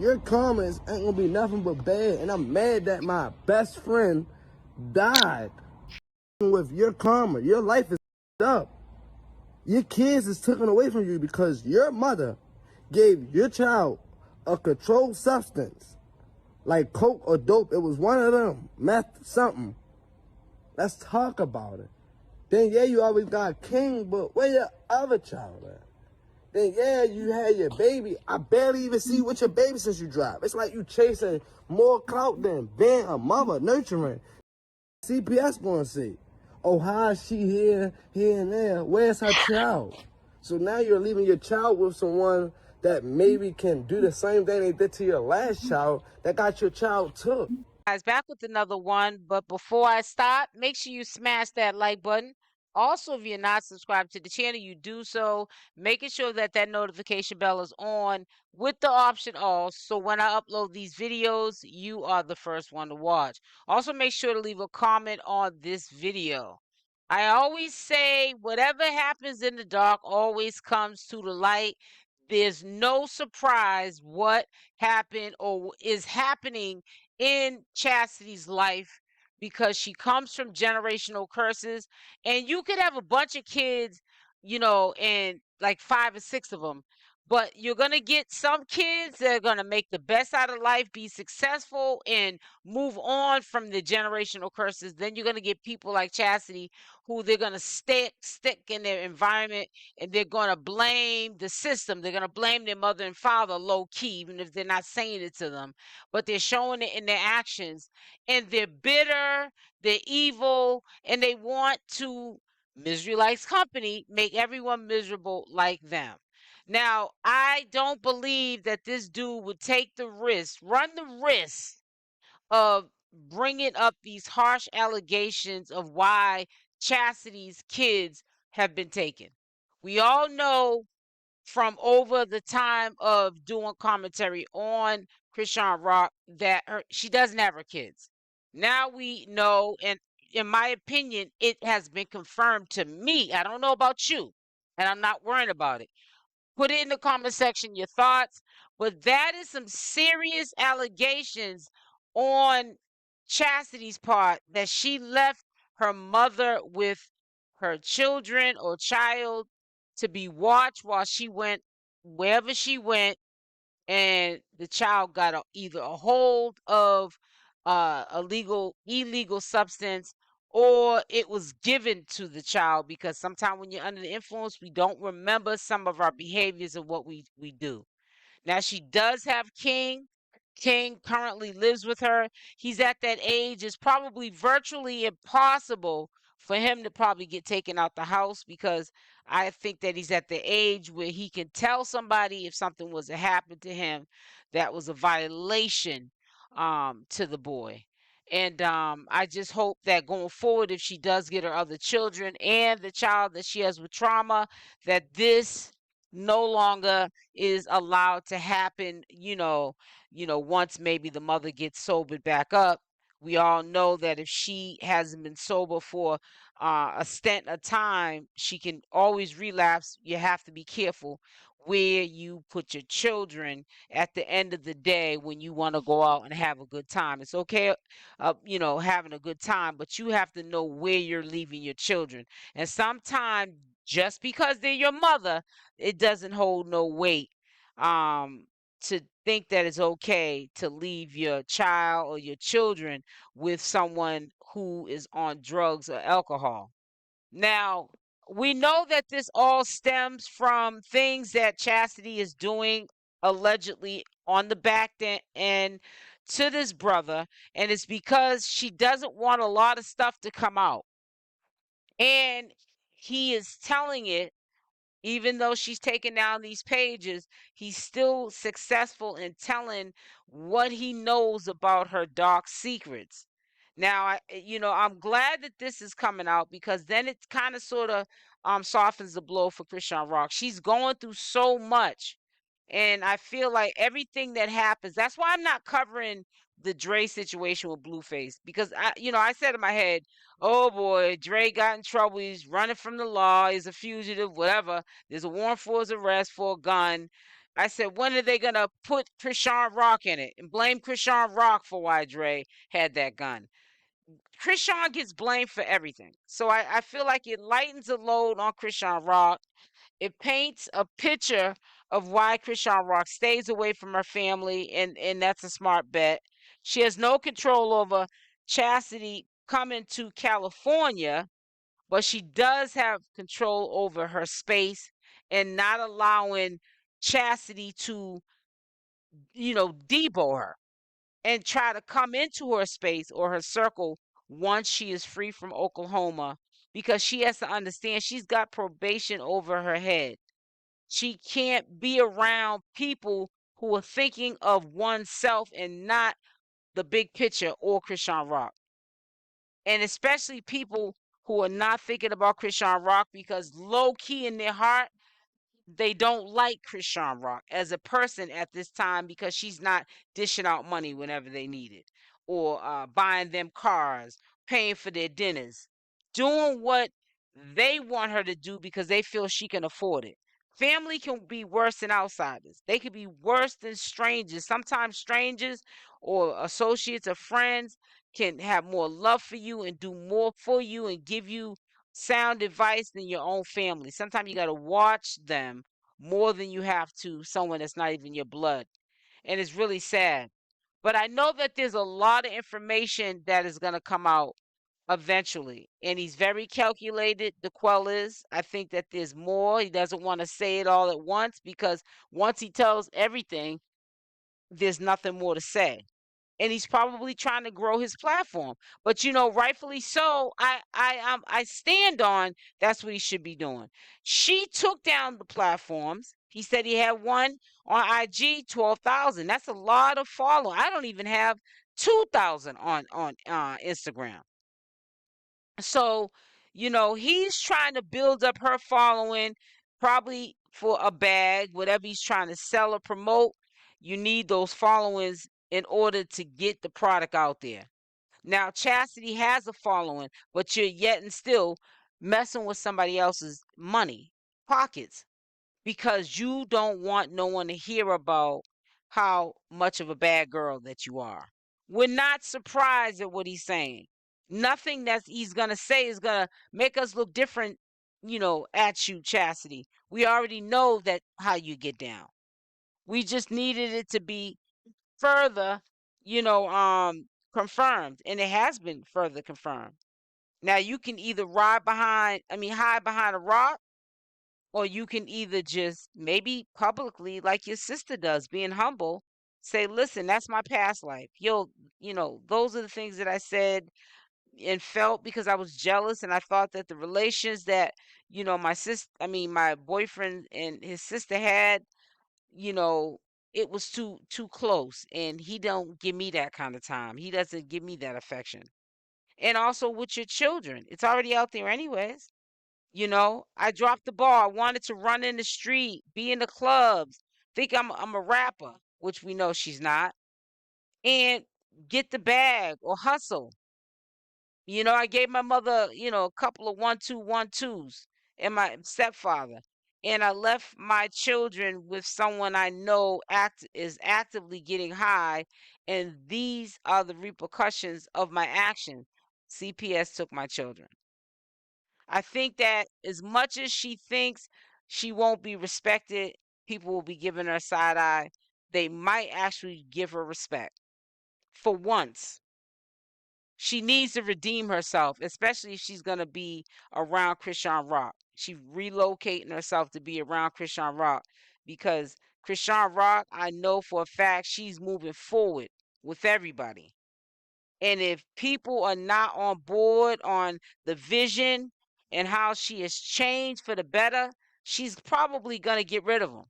your comments ain't gonna be nothing but bad. And I'm mad that my best friend died with your karma. Your life is up. Your kids is taken away from you because your mother gave your child a controlled substance like coke or dope. It was one of them, meth, something. Let's talk about it. Then yeah, you always got king, but where your other child at? Then yeah, you had your baby. I barely even see you with your baby since you dropped. It's like you chasing more clout than being a mother, nurturing. CPS gonna see, oh, how is she here and there? Where's her child? So now you're leaving your child with someone that maybe can do the same thing they did to your last child that got your child took. Guys, back with another one, but before I stop, make sure you smash that like button. Also, if you're not subscribed to the channel, you do so, making sure that that notification bell is on with the option all, so when I upload these videos, you are the first one to watch. Also, make sure to leave a comment on this video. I always say, whatever happens in the dark always comes to the light. There's no surprise what happened or is happening in Chastity's life because she comes from generational curses. And you could have a bunch of kids, you know, and like 5 or 6 of them, but you're going to get some kids that are going to make the best out of life, be successful, and move on from the generational curses. Then you're going to get people like Chasity who they're going to stick in their environment, and they're going to blame the system. They're going to blame their mother and father low key, even if they're not saying it to them, but they're showing it in their actions. And they're bitter, they're evil, and they want to, misery likes company, make everyone miserable like them. Now, I don't believe that this dude would take the risk, run the risk of bringing up these harsh allegations of why Chastity's kids have been taken. We all know from over the time of doing commentary on Chriseanrock that she doesn't have her kids. Now we know, and in my opinion, it has been confirmed to me. I don't know about you, and I'm not worrying about it. Put it in the comment section, your thoughts. But that is some serious allegations on Chastity's part, that she left her mother with her children or child to be watched while she went wherever she went, and the child got either a hold of illegal substance, or it was given to the child, because sometimes when you're under the influence, we don't remember some of our behaviors and what we do. Now, she does have King. King currently lives with her. He's at that age. It's probably virtually impossible for him to probably get taken out the house, because I think that he's at the age where he can tell somebody if something was to happen to him that was a violation to the boy. And I just hope that going forward, if she does get her other children and the child that she has with trauma, that this no longer is allowed to happen, once maybe the mother gets sobered back up. We all know that if she hasn't been sober for a stint of time, she can always relapse. You have to be careful where you put your children at the end of the day when you want to go out and have a good time. It's okay, having a good time, but you have to know where you're leaving your children. And sometimes, just because they're your mother, it doesn't hold no weight to think that it's okay to leave your child or your children with someone who is on drugs or alcohol. Now, we know that this all stems from things that Chasity is doing allegedly on the back end to this brother, and it's because she doesn't want a lot of stuff to come out. And he is telling it. Even though she's taken down these pages, he's still successful in telling what he knows about her dark secrets. Now, I'm glad that this is coming out, because then it kind of sort of softens the blow for Chriseanrock. She's going through so much, and I feel like everything that happens, that's why I'm not covering the Dre situation with Blueface, because I said in my head, oh boy, Dre got in trouble. He's running from the law. He's a fugitive, whatever. There's a warrant for his arrest for a gun. I said, when are they gonna put Chriseanrock in it and blame Chriseanrock for why Dre had that gun? Chrisean gets blamed for everything. So I feel like it lightens the load on Chriseanrock. It paints a picture of why Chriseanrock stays away from her family, and that's a smart bet. She has no control over Chasity coming to California, but she does have control over her space and not allowing Chasity to, debo her and try to come into her space or her circle once she is free from Oklahoma, because she has to understand she's got probation over her head. She can't be around people who are thinking of oneself and not the big picture or Chriseanrock. And especially people who are not thinking about Chriseanrock, because low key in their heart, they don't like Chriseanrock as a person at this time, because she's not dishing out money whenever they need it, or buying them cars, paying for their dinners, doing what they want her to do because they feel she can afford it. Family can be worse than outsiders. They can be worse than strangers. Sometimes strangers or associates or friends can have more love for you and do more for you and give you sound advice than your own family. Sometimes you got to watch them more than you have to someone that's not even your blood. And it's really sad. But I know that there's a lot of information that is going to come out eventually. And he's very calculated, 𝗪𝗪𝗪𝗪. I think that there's more. He doesn't want to say it all at once, because once he tells everything, there's nothing more to say. And he's probably trying to grow his platform. But rightfully so, I stand on that's what he should be doing. She took down the platforms. He said he had one on IG, 12,000. That's a lot of following. I don't even have 2,000 on Instagram. So, he's trying to build up her following, probably for a bag, whatever he's trying to sell or promote. You need those followings in order to get the product out there. Now, Chasity has a following, but you're yet and still messing with somebody else's money, pockets, because you don't want no one to hear about how much of a bad girl that you are. We're not surprised at what he's saying. Nothing that he's going to say is going to make us look different, at you, Chasity. We already know that how you get down. We just needed it to be further, confirmed, and it has been further confirmed. Now you can either hide behind a rock, or you can either just maybe publicly, like your sister does, being humble, say, listen, that's my past life. Those are the things that I said and felt because I was jealous, and I thought that the relations that, my boyfriend and his sister had, it was too close, and he don't give me that kind of time. He doesn't give me that affection. And also with your children, it's already out there anyways. I dropped the ball. I wanted to run in the street, be in the clubs, think I'm a rapper, which we know she's not, and get the bag or hustle. I gave my mother, a couple of 1-2-1-2s, and my stepfather. And I left my children with someone I know is actively getting high, and these are the repercussions of my action. CPS took my children. I think that as much as she thinks she won't be respected, people will be giving her side eye. They might actually give her respect. For once, she needs to redeem herself, especially if she's going to be around Chriseanrock. She's relocating herself to be around Chriseanrock, because Chriseanrock, I know for a fact, she's moving forward with everybody. And if people are not on board on the vision and how she has changed for the better, she's probably going to get rid of them.